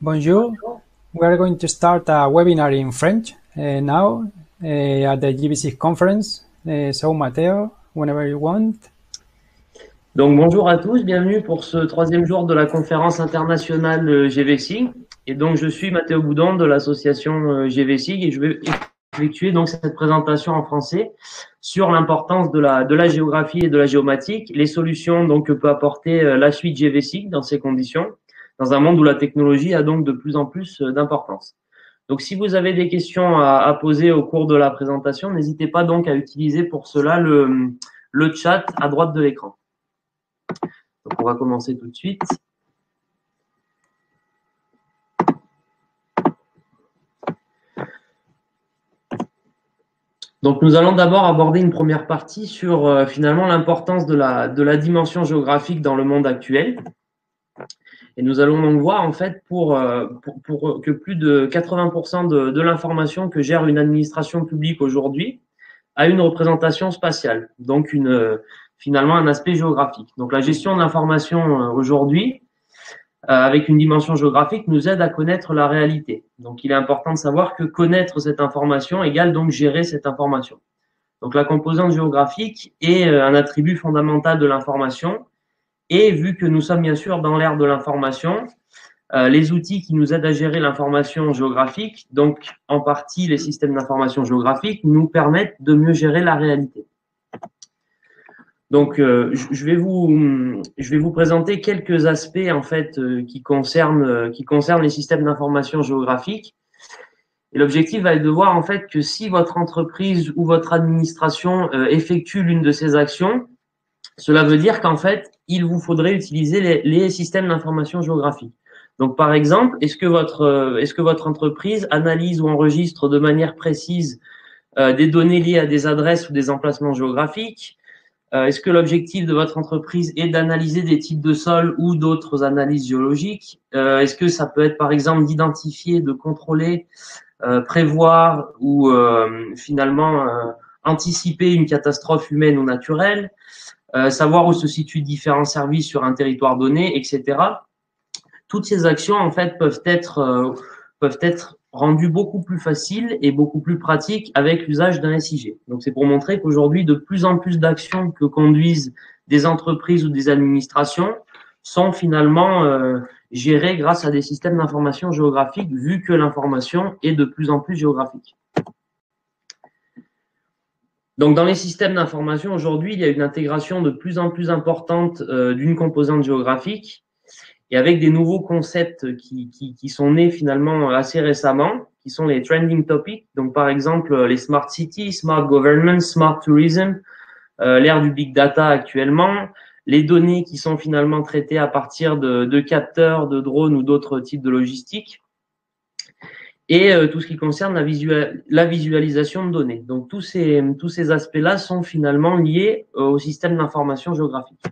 Bonjour. We are going to start a webinar in French now at the GVC conference. So Matteo, whenever you want. Donc bonjour à tous, bienvenue pour ce troisième jour de la conférence internationale GVSIG. Et donc je suis Matteo Boudon de l'association GVSIG et je vais effectuer donc cette présentation en français sur l'importance de la géographie et de la géomatique, les solutions donc que peut apporter la suite GVSIG dans ces conditions, dans un monde où la technologie a donc de plus en plus d'importance. Donc si vous avez des questions à poser au cours de la présentation, n'hésitez pas donc à utiliser pour cela le chat à droite de l'écran. Donc, on va commencer tout de suite. Donc, nous allons d'abord aborder une première partie sur finalement l'importance de la dimension géographique dans le monde actuel. Et nous allons donc voir en fait pour que plus de 80% de l'information que gère une administration publique aujourd'hui a une représentation spatiale, donc finalement un aspect géographique. Donc, la gestion de l'information aujourd'hui, avec une dimension géographique, nous aide à connaître la réalité. Donc, il est important de savoir que connaître cette information égale donc gérer cette information. Donc, la composante géographique est un attribut fondamental de l'information. Et vu que nous sommes bien sûr dans l'ère de l'information, les outils qui nous aident à gérer l'information géographique, donc en partie les systèmes d'information géographique, nous permettent de mieux gérer la réalité. Donc, je vais vous présenter quelques aspects en fait qui concernent les systèmes d'information géographique. Et l'objectif va être de voir en fait que si votre entreprise ou votre administration effectue l'une de ces actions, cela veut dire qu'en fait, il vous faudrait utiliser les systèmes d'information géographique. Donc, par exemple, est-ce que votre entreprise analyse ou enregistre de manière précise des données liées à des adresses ou des emplacements géographiques? Est-ce que l'objectif de votre entreprise est d'analyser des types de sols ou d'autres analyses géologiques? Est-ce que ça peut être, par exemple, d'identifier, de contrôler, prévoir ou finalement anticiper une catastrophe humaine ou naturelle? Savoir où se situent différents services sur un territoire donné, etc. Toutes ces actions, en fait, peuvent être rendues beaucoup plus faciles et beaucoup plus pratiques avec l'usage d'un SIG. Donc, c'est pour montrer qu'aujourd'hui, de plus en plus d'actions que conduisent des entreprises ou des administrations sont finalement gérées grâce à des systèmes d'information géographique, vu que l'information est de plus en plus géographique. Donc, dans les systèmes d'information, aujourd'hui, il y a une intégration de plus en plus importante d'une composante géographique et avec des nouveaux concepts qui sont nés finalement assez récemment, qui sont les trending topics. Donc, par exemple, les smart cities, smart government, smart tourism, l'ère du big data actuellement, les données qui sont finalement traitées à partir de capteurs, de drones ou d'autres types de logistique. Et tout ce qui concerne la visualisation de données. Donc, tous ces aspects-là sont finalement liés au système d'information géographique.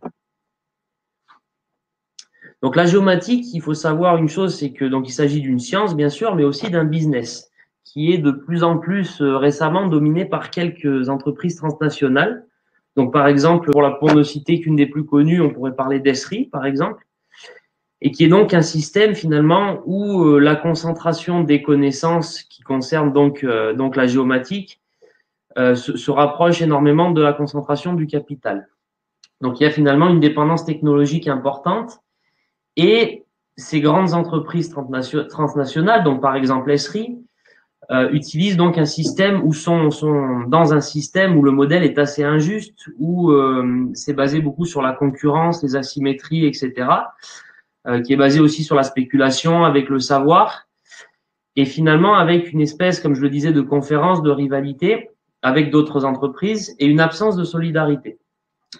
Donc, la géomatique, il faut savoir une chose, c'est que donc il s'agit d'une science, bien sûr, mais aussi d'un business qui est de plus en plus récemment dominé par quelques entreprises transnationales. Donc, par exemple, pour ne citer qu'une des plus connues, on pourrait parler d'Esri, par exemple, et qui est donc un système finalement où la concentration des connaissances qui concernent donc la géomatique se rapproche énormément de la concentration du capital. Donc, il y a finalement une dépendance technologique importante. Et ces grandes entreprises transnationales, donc par exemple Esri, utilisent donc un système où sont dans un système où le modèle est assez injuste, où c'est basé beaucoup sur la concurrence, les asymétries, etc., qui est basé aussi sur la spéculation avec le savoir, et finalement avec une espèce, comme je le disais, de concurrence, de rivalité avec d'autres entreprises et une absence de solidarité.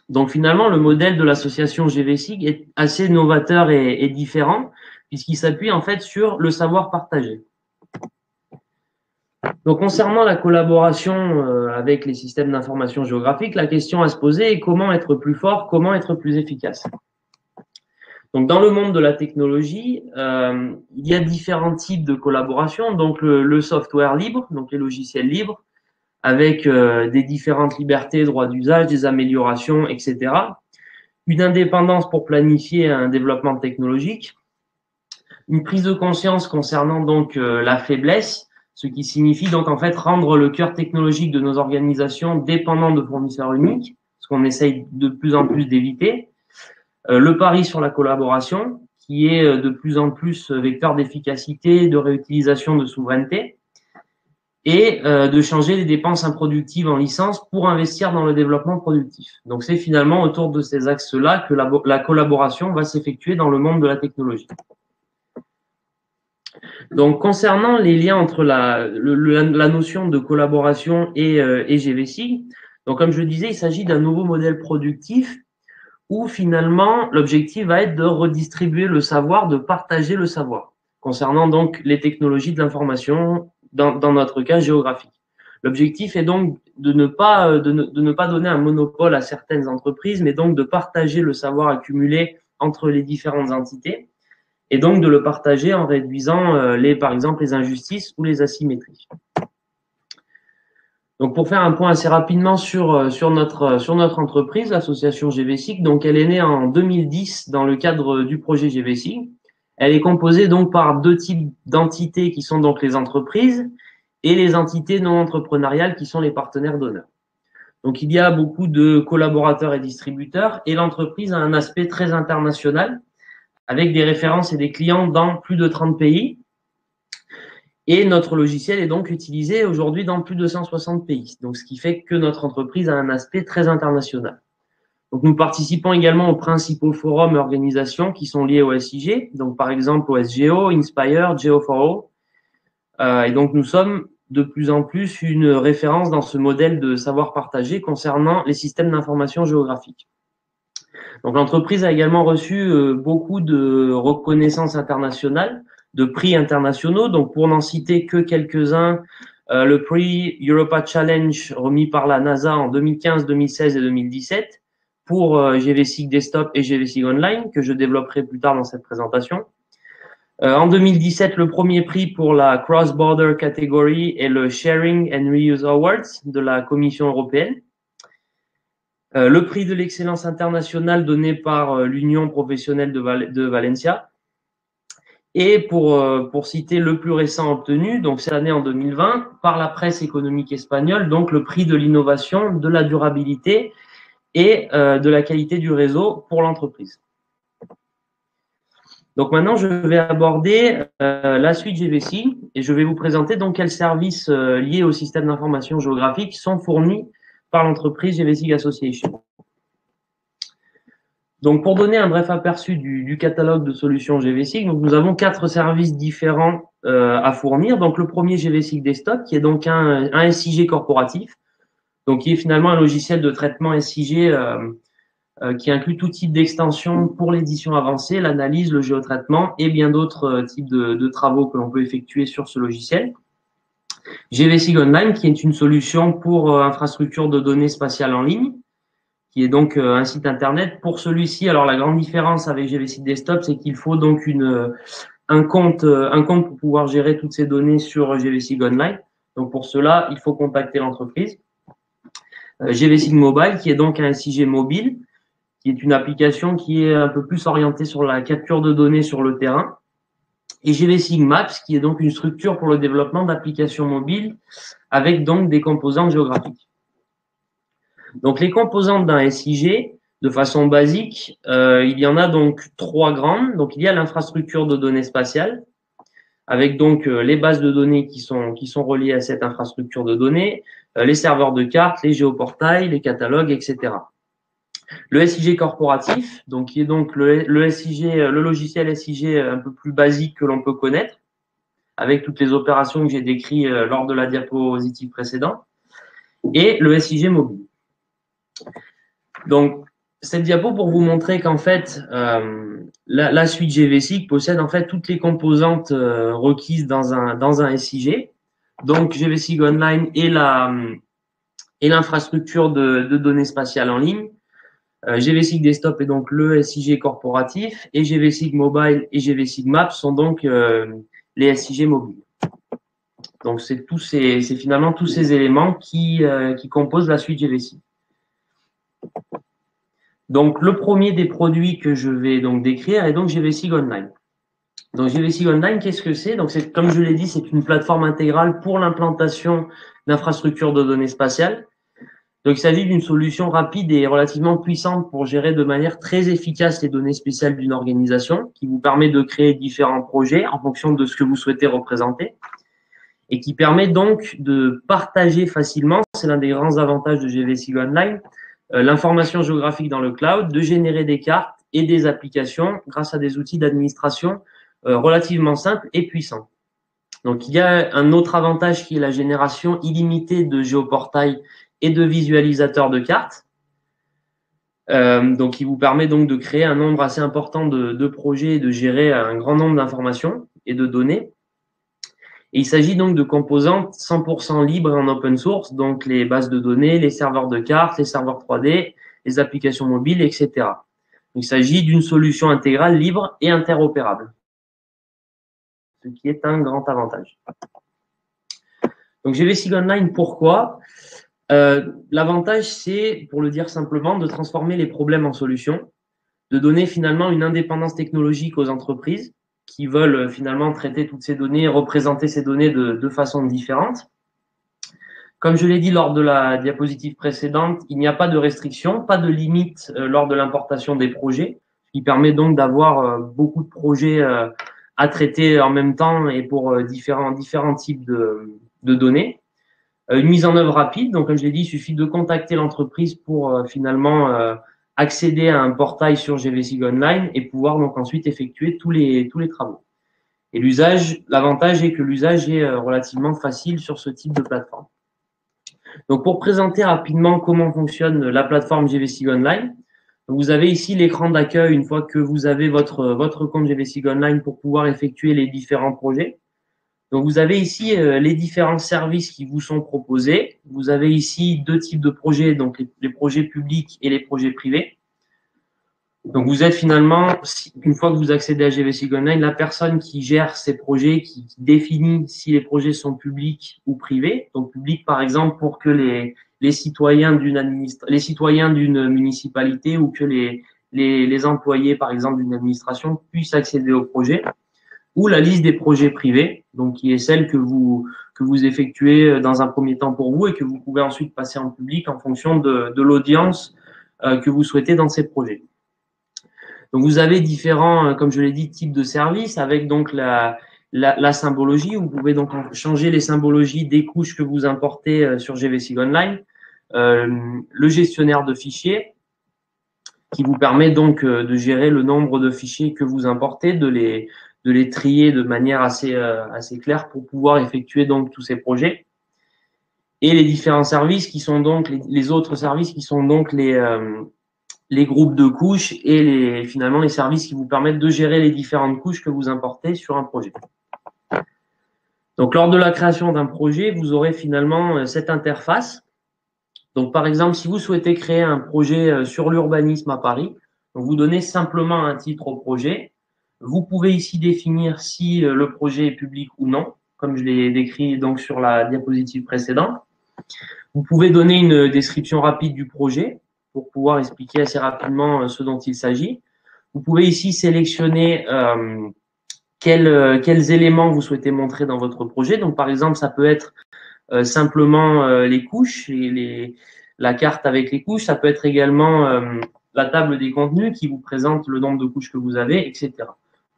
Donc finalement, le modèle de l'association GVSIG est assez novateur et différent, puisqu'il s'appuie en fait sur le savoir partagé. Donc concernant la collaboration avec les systèmes d'information géographique, la question à se poser est comment être plus fort, comment être plus efficace. Donc dans le monde de la technologie, il y a différents types de collaboration, donc le software libre, donc les logiciels libres, avec des différentes libertés, droits d'usage, des améliorations, etc. Une indépendance pour planifier un développement technologique. une prise de conscience concernant donc la faiblesse, ce qui signifie donc en fait rendre le cœur technologique de nos organisations dépendant de fournisseurs uniques, ce qu'on essaye de plus en plus d'éviter. Le pari sur la collaboration, qui est de plus en plus vecteur d'efficacité, de réutilisation, de souveraineté, et de changer les dépenses improductives en licence pour investir dans le développement productif. Donc c'est finalement autour de ces axes-là que la collaboration va s'effectuer dans le monde de la technologie. Donc concernant les liens entre la notion de collaboration et GVSig, donc comme je le disais, il s'agit d'un nouveau modèle productif où finalement l'objectif va être de redistribuer le savoir, de partager le savoir, concernant donc les technologies de l'information, dans notre cas géographique. L'objectif est donc de ne pas donner un monopole à certaines entreprises, mais donc de partager le savoir accumulé entre les différentes entités, et donc de le partager en réduisant par exemple les injustices ou les asymétries. Donc pour faire un point assez rapidement sur notre entreprise, l'association GVSig, donc elle est née en 2010 dans le cadre du projet GVSig. Elle est composée donc par deux types d'entités qui sont donc les entreprises et les entités non entrepreneuriales qui sont les partenaires d'honneur. Donc il y a beaucoup de collaborateurs et distributeurs et l'entreprise a un aspect très international avec des références et des clients dans plus de 30 pays. Et notre logiciel est donc utilisé aujourd'hui dans plus de 160 pays. Donc ce qui fait que notre entreprise a un aspect très international. Donc, nous participons également aux principaux forums et organisations qui sont liés au SIG, donc par exemple au SGO, Inspire, Geo4all. Et donc, nous sommes de plus en plus une référence dans ce modèle de savoir partagé concernant les systèmes d'information géographique. Donc, l'entreprise a également reçu beaucoup de reconnaissances internationales, de prix internationaux. Donc, pour n'en citer que quelques-uns, le prix Europa Challenge remis par la NASA en 2015, 2016 et 2017. Pour GVSig Desktop et GVSig Online, que je développerai plus tard dans cette présentation. En 2017, le premier prix pour la Cross-Border Category et le Sharing and Reuse Awards de la Commission européenne. Le prix de l'excellence internationale donné par l'Union professionnelle de Valencia. Et pour citer le plus récent obtenu, donc cette année en 2020, par la presse économique espagnole, donc le prix de l'innovation, de la durabilité et de la qualité du réseau pour l'entreprise. Donc maintenant, je vais aborder la suite GVSig et je vais vous présenter donc quels services liés au système d'information géographique sont fournis par l'entreprise GVSig Association. Donc pour donner un bref aperçu du catalogue de solutions GVSig, donc nous avons 4 services différents à fournir. Donc le premier GVSig Desktop qui est donc un SIG corporatif. Donc, qui est finalement un logiciel de traitement SIG qui inclut tout type d'extension pour l'édition avancée, l'analyse, le géotraitement et bien d'autres types de travaux que l'on peut effectuer sur ce logiciel. GVSig Online, qui est une solution pour infrastructure de données spatiales en ligne, qui est donc un site internet. Pour celui-ci, alors la grande différence avec GVSig Desktop, c'est qu'il faut donc un compte pour pouvoir gérer toutes ces données sur GVSig Online. Donc, pour cela, il faut contacter l'entreprise. GVSig Mobile, qui est donc un SIG mobile, qui est une application qui est un peu plus orientée sur la capture de données sur le terrain. Et GVSig Maps, qui est donc une structure pour le développement d'applications mobiles avec donc des composantes géographiques. Donc, les composantes d'un SIG, de façon basique, il y en a donc 3 grandes. Donc, il y a l'infrastructure de données spatiales, avec donc les bases de données qui sont reliées à cette infrastructure de données, les serveurs de cartes, les géoportails, les catalogues, etc. Le SIG corporatif, donc qui est donc le logiciel SIG un peu plus basique que l'on peut connaître, avec toutes les opérations que j'ai décrites lors de la diapositive précédente, et le SIG mobile. Donc, cette diapo pour vous montrer qu'en fait, la suite GVSig possède en fait toutes les composantes requises dans un SIG. Donc, GVSig Online et l'infrastructure de données spatiales en ligne. GVSig Desktop est donc le SIG corporatif et GVSig Mobile et GVSig Maps sont donc les SIG mobiles. Donc, c'est finalement tous ces éléments qui composent la suite GVSig. Donc, le premier des produits que je vais donc décrire est donc GVSig Online. Donc GVC Online, qu'est-ce que c'est? Donc c'est, comme je l'ai dit, c'est une plateforme intégrale pour l'implantation d'infrastructures de données spatiales. Donc il s'agit d'une solution rapide et relativement puissante pour gérer de manière très efficace les données spéciales d'une organisation, qui vous permet de créer différents projets en fonction de ce que vous souhaitez représenter et qui permet donc de partager facilement, c'est l'un des grands avantages de GVC Online, l'information géographique dans le cloud, de générer des cartes et des applications grâce à des outils d'administration relativement simples et puissants. Donc, il y a un autre avantage qui est la génération illimitée de géoportails et de visualisateurs de cartes. Donc, qui vous permet donc de créer un nombre assez important de projets et de gérer un grand nombre d'informations et de données. Et il s'agit donc de composantes 100% libres en open source, donc les bases de données, les serveurs de cartes, les serveurs 3D, les applications mobiles, etc. Donc, il s'agit d'une solution intégrale libre et interopérable, ce qui est un grand avantage. Donc GVC Online, pourquoi? L'avantage, c'est, pour le dire simplement, de transformer les problèmes en solutions, de donner finalement une indépendance technologique aux entreprises qui veulent finalement traiter toutes ces données, représenter ces données de façon différente. Comme je l'ai dit lors de la diapositive précédente, il n'y a pas de restriction, pas de limite lors de l'importation des projets, ce qui permet donc d'avoir beaucoup de projets à traiter en même temps et pour différents types de données. Une mise en œuvre rapide, donc comme je l'ai dit, il suffit de contacter l'entreprise pour finalement accéder à un portail sur GVC Online et pouvoir donc ensuite effectuer tous les travaux. Et l'avantage est que l'usage est relativement facile sur ce type de plateforme. Donc pour présenter rapidement comment fonctionne la plateforme GVC Online, vous avez ici l'écran d'accueil une fois que vous avez votre compte GVC Online pour pouvoir effectuer les différents projets. Donc, vous avez ici les différents services qui vous sont proposés. Vous avez ici deux types de projets, donc les projets publics et les projets privés. Donc, vous êtes finalement, une fois que vous accédez à GVC Online, la personne qui gère ces projets, qui définit si les projets sont publics ou privés. Donc, public, par exemple, pour que les citoyens d'une municipalité ou que les employés, par exemple, d'une administration puissent accéder au projet, ou la liste des projets privés, donc qui est celle que vous effectuez dans un premier temps pour vous et que vous pouvez ensuite passer en public en fonction de l'audience que vous souhaitez dans ces projets. Donc vous avez différents, comme je l'ai dit, types de services avec donc la symbologie. Vous pouvez donc changer les symbologies des couches que vous importez sur GVC Online, le gestionnaire de fichiers qui vous permet donc de gérer le nombre de fichiers que vous importez, de les trier de manière assez claire pour pouvoir effectuer donc tous ces projets. Et les différents services qui sont donc les autres services qui sont donc les groupes de couches et finalement les services qui vous permettent de gérer les différentes couches que vous importez sur un projet. Donc lors de la création d'un projet, vous aurez finalement cette interface. Donc par exemple, si vous souhaitez créer un projet sur l'urbanisme à Paris, donc vous donnez simplement un titre au projet. Vous pouvez ici définir si le projet est public ou non, comme je l'ai décrit donc sur la diapositive précédente. Vous pouvez donner une description rapide du projet pour pouvoir expliquer assez rapidement ce dont il s'agit. Vous pouvez ici sélectionner quels éléments vous souhaitez montrer dans votre projet. Donc par exemple, ça peut être simplement les couches, la carte avec les couches. Ça peut être également la table des contenus qui vous présente le nombre de couches que vous avez, etc.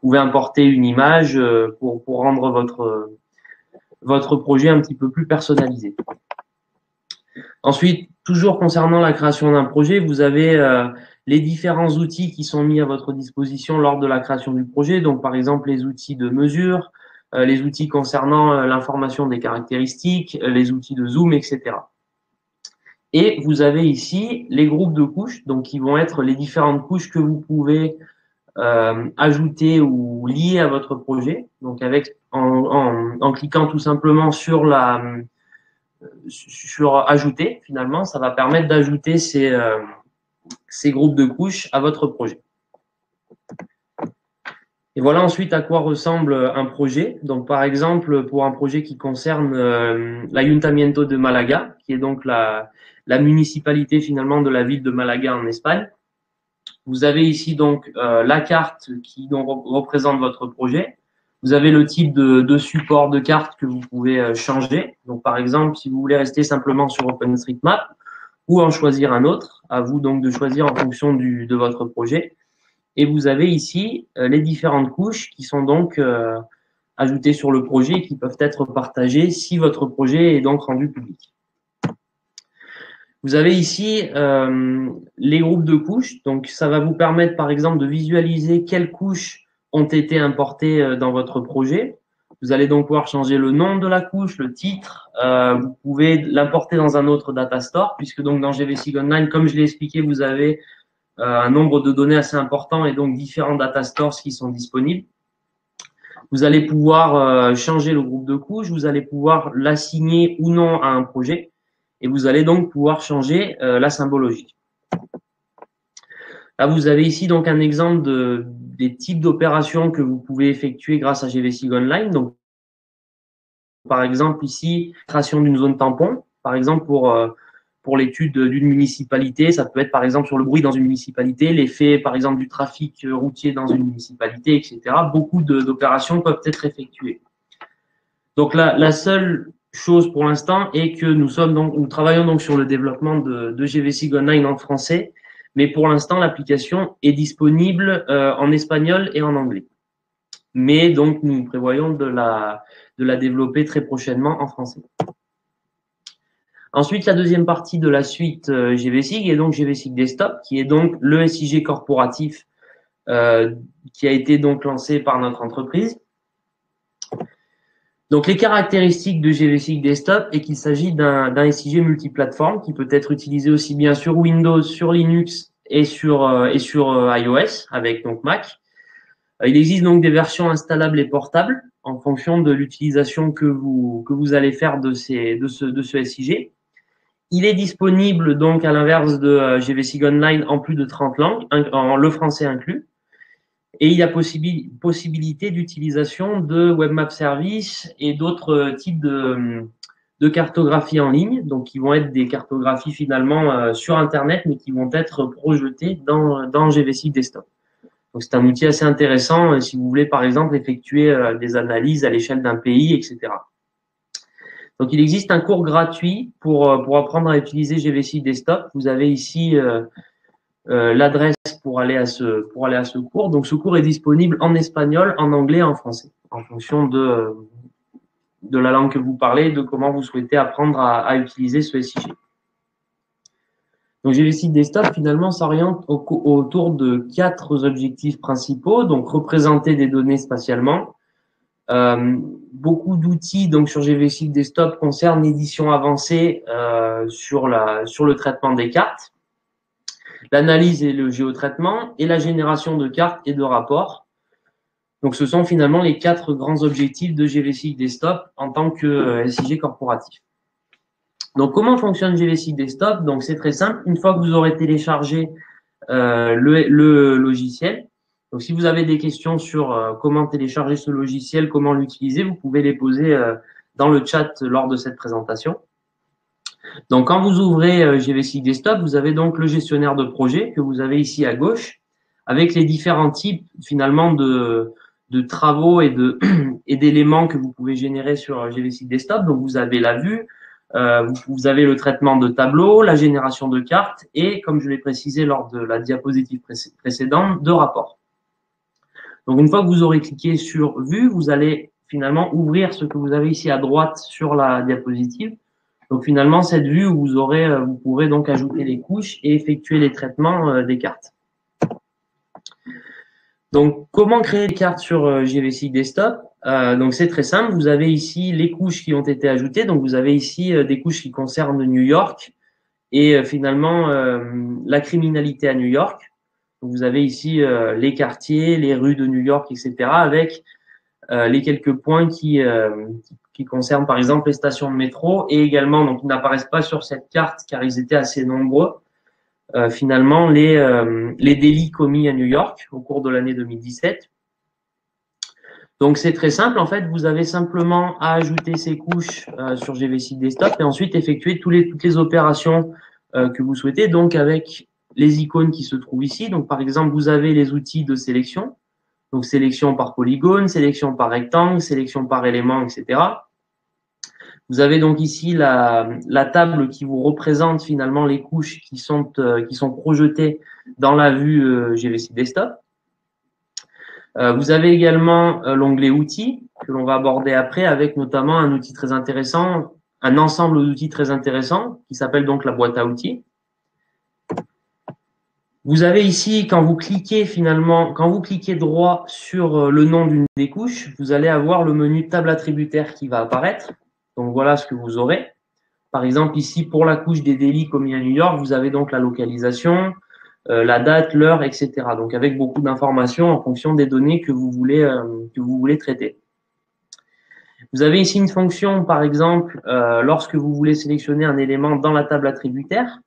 Vous pouvez importer une image pour rendre votre projet un petit peu plus personnalisé. Ensuite, toujours concernant la création d'un projet, vous avez les différents outils qui sont mis à votre disposition lors de la création du projet. Donc, par exemple, les outils de mesure, les outils concernant l'information des caractéristiques, les outils de zoom, etc. Et vous avez ici les groupes de couches, donc qui vont être les différentes couches que vous pouvez ajouter ou lier à votre projet. Donc, en cliquant tout simplement sur ajouter, finalement, ça va permettre d'ajouter ces groupes de couches à votre projet. Et voilà ensuite à quoi ressemble un projet. Donc, par exemple, pour un projet qui concerne l'Ayuntamiento de Malaga, qui est donc la municipalité finalement de la ville de Malaga en Espagne. Vous avez ici donc la carte qui représente votre projet. Vous avez le type de support de carte que vous pouvez changer. Donc, par exemple, si vous voulez rester simplement sur OpenStreetMap ou en choisir un autre, à vous donc de choisir en fonction de votre projet. Et vous avez ici les différentes couches qui sont donc ajoutées sur le projet et qui peuvent être partagées si votre projet est donc rendu public. Vous avez ici les groupes de couches. Donc, ça va vous permettre, par exemple, de visualiser quelles couches ont été importées dans votre projet. Vous allez donc pouvoir changer le nom de la couche, le titre. Vous pouvez l'importer dans un autre data store, puisque donc dans GVSig Online, comme je l'ai expliqué, vous avez un nombre de données assez important et donc différents data stores qui sont disponibles. Vous allez pouvoir changer le groupe de couches. Vous allez pouvoir l'assigner ou non à un projet. Et vous allez donc pouvoir changer la symbologie. Là, vous avez ici donc un exemple des types d'opérations que vous pouvez effectuer grâce à GVSig Online. Donc, par exemple, ici, création d'une zone tampon. Par exemple, pour l'étude d'une municipalité, ça peut être par exemple sur le bruit dans une municipalité, l'effet par exemple du trafic routier dans une municipalité, etc. Beaucoup d'opérations peuvent être effectuées. Donc, la seule chose pour l'instant est que nous travaillons donc sur le développement de GVSig Online en français, mais pour l'instant, l'application est disponible en espagnol et en anglais. Mais donc, nous prévoyons de la développer très prochainement en français. Ensuite, la deuxième partie de la suite GVSig est donc GVSig Desktop, qui est donc le SIG corporatif qui a été donc lancé par notre entreprise. Donc, les caractéristiques de GVSig Desktop est qu'il s'agit d'un SIG multiplateforme qui peut être utilisé aussi bien sur Windows, sur Linux et sur iOS avec donc Mac. Il existe donc des versions installables et portables en fonction de l'utilisation que vous allez faire de ce SIG. Il est disponible donc à l'inverse de GVSig Online en plus de 30 langues, en le français inclus. Et il y a possibilité d'utilisation de Webmap Service et d'autres types de cartographie en ligne, donc qui vont être des cartographies finalement sur Internet, mais qui vont être projetées dans GVSig Desktop. Donc c'est un outil assez intéressant si vous voulez par exemple effectuer des analyses à l'échelle d'un pays, etc. Donc il existe un cours gratuit pour apprendre à utiliser GVSig Desktop. Vous avez ici l'adresse pour aller à ce cours. Donc, ce cours est disponible en espagnol, en anglais et en français, en fonction de la langue que vous parlez et de comment vous souhaitez apprendre à utiliser ce SIG. Donc, GVSig Desktop, finalement, s'oriente autour de 4 objectifs principaux. Donc, représenter des données spatialement. Beaucoup d'outils donc sur GVSig Desktop concernent l'édition avancée sur le traitement des cartes, l'analyse et le géotraitement, et la génération de cartes et de rapports. Donc, ce sont finalement les 4 grands objectifs de GVSig Desktop en tant que SIG corporatif. Donc, comment fonctionne GVSig Desktop? Donc, c'est très simple. Une fois que vous aurez téléchargé le logiciel, donc si vous avez des questions sur comment télécharger ce logiciel, comment l'utiliser, vous pouvez les poser dans le chat lors de cette présentation. Donc, quand vous ouvrez GVSig Desktop, vous avez donc le gestionnaire de projet que vous avez ici à gauche, avec les différents types finalement de travaux et d'éléments que vous pouvez générer sur GVSig Desktop. Donc, vous avez la vue, vous avez le traitement de tableaux, la génération de cartes et, comme je l'ai précisé lors de la diapositive précédente, de rapports. Donc, une fois que vous aurez cliqué sur vue, vous allez finalement ouvrir ce que vous avez ici à droite sur la diapositive. Donc, finalement, cette vue où vous pourrez donc ajouter les couches et effectuer les traitements des cartes. Donc, comment créer des cartes sur GVSig Desktop? Donc, c'est très simple. Vous avez ici les couches qui ont été ajoutées. Donc, vous avez ici des couches qui concernent New York et finalement la criminalité à New York. Donc, vous avez ici les quartiers, les rues de New York, etc. avec les quelques points qui concernent par exemple les stations de métro et également, donc ils n'apparaissent pas sur cette carte car ils étaient assez nombreux, finalement les délits commis à New York au cours de l'année 2017. Donc c'est très simple, en fait, vous avez simplement à ajouter ces couches sur GVSig Desktop et ensuite effectuer toutes les opérations que vous souhaitez, donc avec les icônes qui se trouvent ici. Donc par exemple, vous avez les outils de sélection. Donc, sélection par polygone, sélection par rectangle, sélection par élément, etc. Vous avez donc ici la table qui vous représente finalement les couches qui sont projetées dans la vue GVC Desktop. Vous avez également l'onglet outils que l'on va aborder après avec notamment un outil très intéressant, un ensemble d'outils très intéressants qui s'appelle donc la boîte à outils. Vous avez ici, quand vous cliquez droit sur le nom d'une des couches, vous allez avoir le menu table attributaire qui va apparaître. Donc voilà ce que vous aurez. Par exemple, ici, pour la couche des délits commis à New York, vous avez donc la localisation, la date, l'heure, etc. Donc avec beaucoup d'informations en fonction des données que vous voulez traiter. Vous avez ici une fonction, par exemple, lorsque vous voulez sélectionner un élément dans la table attributaire,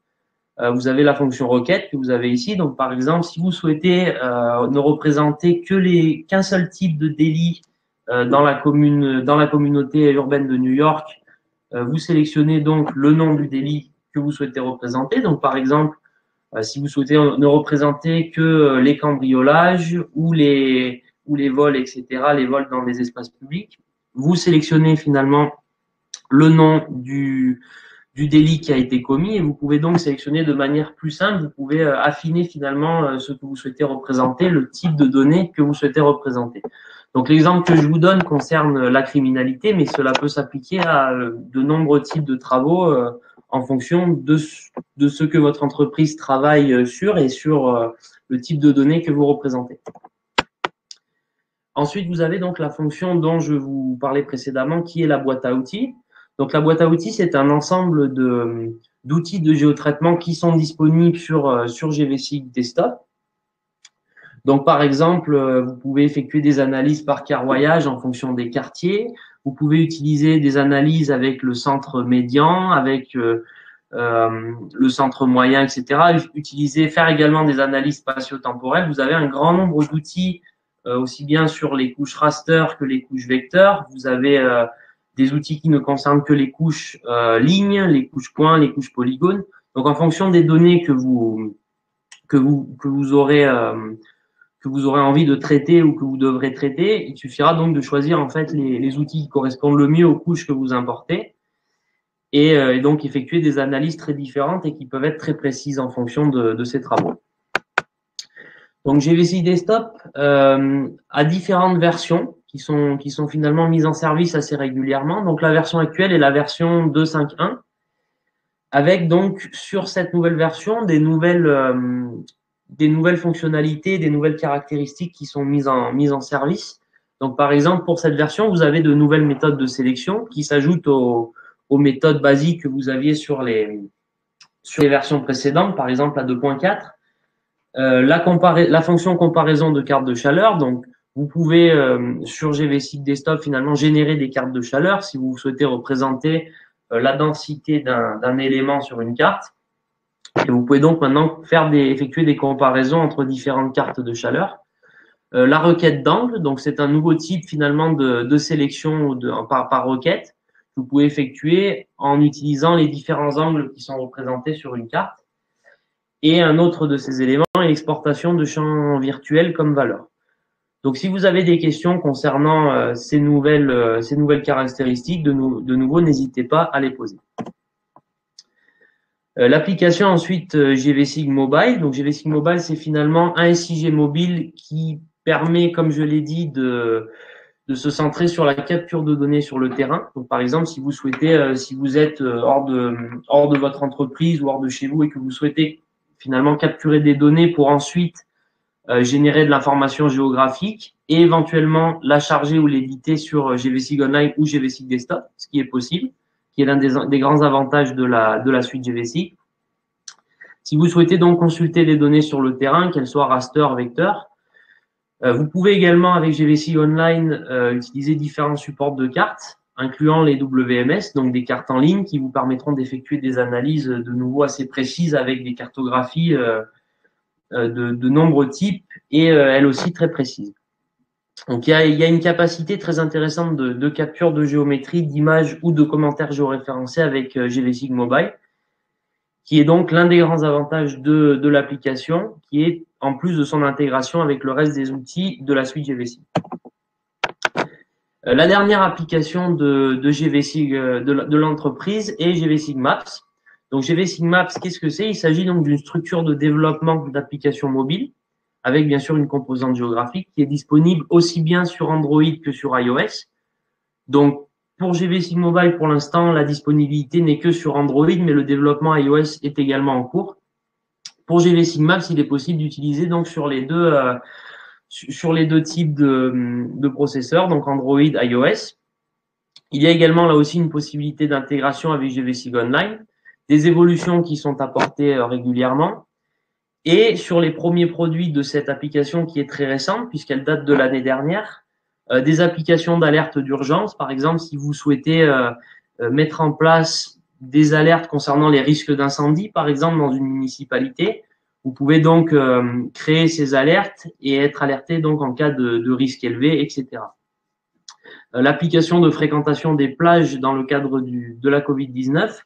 vous avez la fonction requête que vous avez ici. Donc, par exemple, si vous souhaitez ne représenter qu'un seul type de délit dans la communauté urbaine de New York, vous sélectionnez donc le nom du délit que vous souhaitez représenter. Donc, par exemple, si vous souhaitez ne représenter que les cambriolages ou les vols, etc., les vols dans les espaces publics, vous sélectionnez finalement le nom du délit qui a été commis et vous pouvez donc sélectionner de manière plus simple, vous pouvez affiner finalement ce que vous souhaitez représenter, le type de données que vous souhaitez représenter. Donc l'exemple que je vous donne concerne la criminalité, mais cela peut s'appliquer à de nombreux types de travaux en fonction de ce que votre entreprise travaille sur et sur le type de données que vous représentez. Ensuite, vous avez donc la fonction dont je vous parlais précédemment, qui est la boîte à outils. Donc, la boîte à outils, c'est un ensemble d'outils de géotraitement qui sont disponibles sur GVC Desktop. Donc, par exemple, vous pouvez effectuer des analyses par carroyage en fonction des quartiers. Vous pouvez utiliser des analyses avec le centre médian, avec le centre moyen, etc. Faire également des analyses spatio-temporelles. Vous avez un grand nombre d'outils, aussi bien sur les couches raster que les couches vecteurs. Vous avez des outils qui ne concernent que les couches lignes, les couches points, les couches polygones. Donc, en fonction des données que vous aurez envie de traiter ou que vous devrez traiter, il suffira donc de choisir en fait les outils qui correspondent le mieux aux couches que vous importez et donc effectuer des analyses très différentes et qui peuvent être très précises en fonction de ces travaux. Donc GVC Desktop a différentes versions qui sont finalement mises en service assez régulièrement. Donc la version actuelle est la version 2.5.1 avec donc sur cette nouvelle version des nouvelles fonctionnalités, des nouvelles caractéristiques qui sont mises en service. Donc par exemple pour cette version, vous avez de nouvelles méthodes de sélection qui s'ajoutent aux méthodes basiques que vous aviez sur les versions précédentes, par exemple la 2.4. La fonction comparaison de cartes de chaleur, donc vous pouvez sur GVC Desktop finalement générer des cartes de chaleur si vous souhaitez représenter la densité d'un élément sur une carte. Et vous pouvez donc maintenant effectuer des comparaisons entre différentes cartes de chaleur. La requête d'angle, donc c'est un nouveau type finalement de sélection par requête que vous pouvez effectuer en utilisant les différents angles qui sont représentés sur une carte. Et un autre de ces éléments est l'exportation de champs virtuels comme valeur. Donc, si vous avez des questions concernant ces nouvelles caractéristiques, de nouveau, n'hésitez pas à les poser. L'application ensuite GVSig Mobile. Donc, GVSig Mobile, c'est finalement un SIG mobile qui permet, comme je l'ai dit, de se centrer sur la capture de données sur le terrain. Donc, par exemple, si vous souhaitez, si vous êtes hors de votre entreprise ou hors de chez vous et que vous souhaitez finalement capturer des données pour ensuite générer de l'information géographique et éventuellement la charger ou l'éditer sur GVSig Online ou GVSig Desktop, ce qui est possible, qui est l'un des grands avantages de la suite GVSig. Si vous souhaitez donc consulter les données sur le terrain, qu'elles soient raster, vecteur, vous pouvez également avec GVSig Online utiliser différents supports de cartes, incluant les WMS, donc des cartes en ligne qui vous permettront d'effectuer des analyses de nouveau assez précises avec des cartographies de nombreux types et elles aussi très précises. Donc il y a une capacité très intéressante de capture de géométrie, d'images ou de commentaires géoréférencés avec GVSig Mobile qui est donc l'un des grands avantages de l'application, qui est en plus de son intégration avec le reste des outils de la suite GVSig. La dernière application de GVSig de l'entreprise est GVSig Maps. Donc GVSig Maps, qu'est-ce que c'est? Il s'agit donc d'une structure de développement d'applications mobiles, avec bien sûr une composante géographique qui est disponible aussi bien sur Android que sur iOS. Donc pour GVSig Mobile, pour l'instant, la disponibilité n'est que sur Android, mais le développement iOS est également en cours. Pour GVSig Maps, il est possible d'utiliser donc sur les deux types de processeurs, donc Android, iOS. Il y a également là aussi une possibilité d'intégration avec GVSig Online, des évolutions qui sont apportées régulièrement. Et sur les premiers produits de cette application qui est très récente, puisqu'elle date de l'année dernière, des applications d'alerte d'urgence. Par exemple, si vous souhaitez mettre en place des alertes concernant les risques d'incendie, par exemple, dans une municipalité, vous pouvez donc créer ces alertes et être alerté donc en cas de risque élevé, etc. L'application de fréquentation des plages dans le cadre de la Covid-19.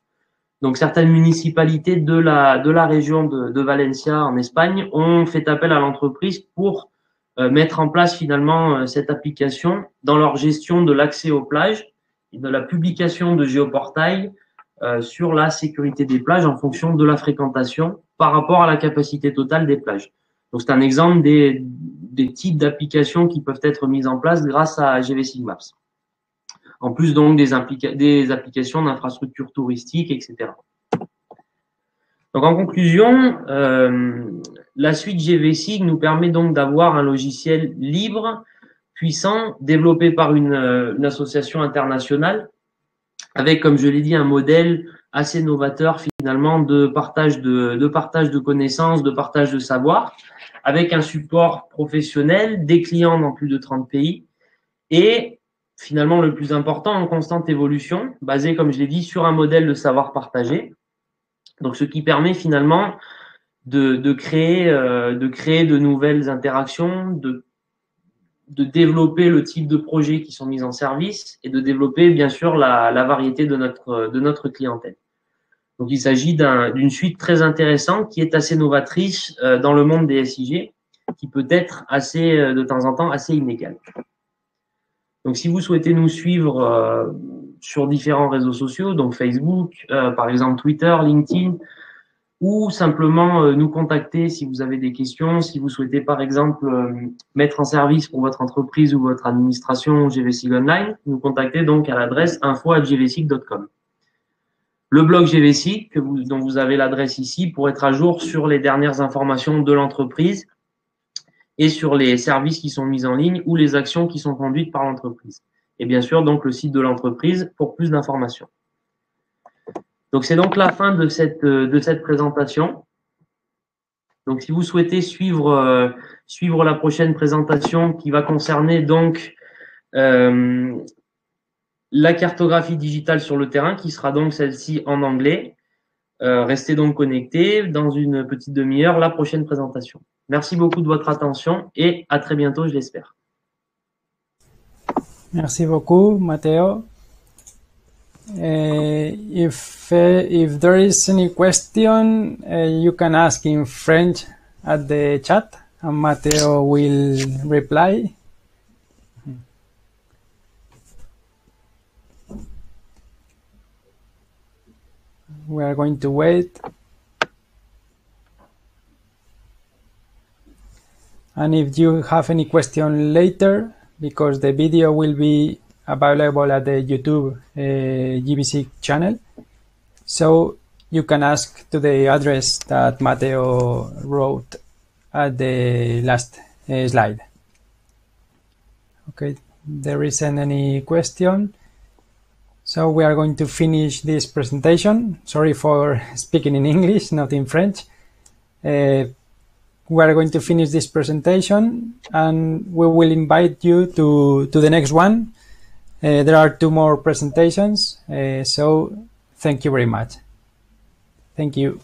Donc, certaines municipalités de la région de Valencia en Espagne ont fait appel à l'entreprise pour mettre en place finalement cette application dans leur gestion de l'accès aux plages et de la publication de géoportails sur la sécurité des plages en fonction de la fréquentation par rapport à la capacité totale des plages. Donc, c'est un exemple des types d'applications qui peuvent être mises en place grâce à GVSig Maps. En plus donc des applications d'infrastructures touristiques, etc. Donc en conclusion, la suite GVSig nous permet donc d'avoir un logiciel libre, puissant, développé par une association internationale, avec, comme je l'ai dit, un modèle assez novateur finalement de partage de connaissances, de partage de savoir, avec un support professionnel, des clients dans plus de 30 pays, et finalement le plus important, en constante évolution, basé, comme je l'ai dit, sur un modèle de savoir partagé. Donc, ce qui permet finalement de créer de nouvelles interactions, de développer le type de projets qui sont mis en service et de développer bien sûr la variété de notre clientèle. Donc, il s'agit d'une suite très intéressante qui est assez novatrice dans le monde des SIG, qui peut être assez de temps en temps assez inégale. Donc, si vous souhaitez nous suivre sur différents réseaux sociaux, donc Facebook, par exemple Twitter, LinkedIn, ou simplement nous contacter si vous avez des questions, si vous souhaitez par exemple mettre en service pour votre entreprise ou votre administration GVSig Online, nous contactez donc à l'adresse info@gvsig.com. Le blog GVSig, dont vous avez l'adresse ici, pour être à jour sur les dernières informations de l'entreprise et sur les services qui sont mis en ligne ou les actions qui sont conduites par l'entreprise. Et bien sûr, donc le site de l'entreprise pour plus d'informations. Donc, c'est donc la fin de cette présentation. Donc, si vous souhaitez suivre la prochaine présentation qui va concerner donc la cartographie digitale sur le terrain, qui sera donc celle-ci en anglais, restez donc connectés. Dans une petite demi-heure, la prochaine présentation. Merci beaucoup de votre attention et à très bientôt, je l'espère. Merci beaucoup, Matteo. If there is any question, you can ask in French at the chat, and Matteo will reply. We are going to wait. And if you have any question later, because the video will be available at the YouTube GVSig channel, so you can ask to the address that Matteo wrote at the last slide. Okay, there isn't any question, so we are going to finish this presentation. Sorry for speaking in English, not in French. We are going to finish this presentation and we will invite you to the next one. There are 2 more presentations, so thank you very much. Thank you.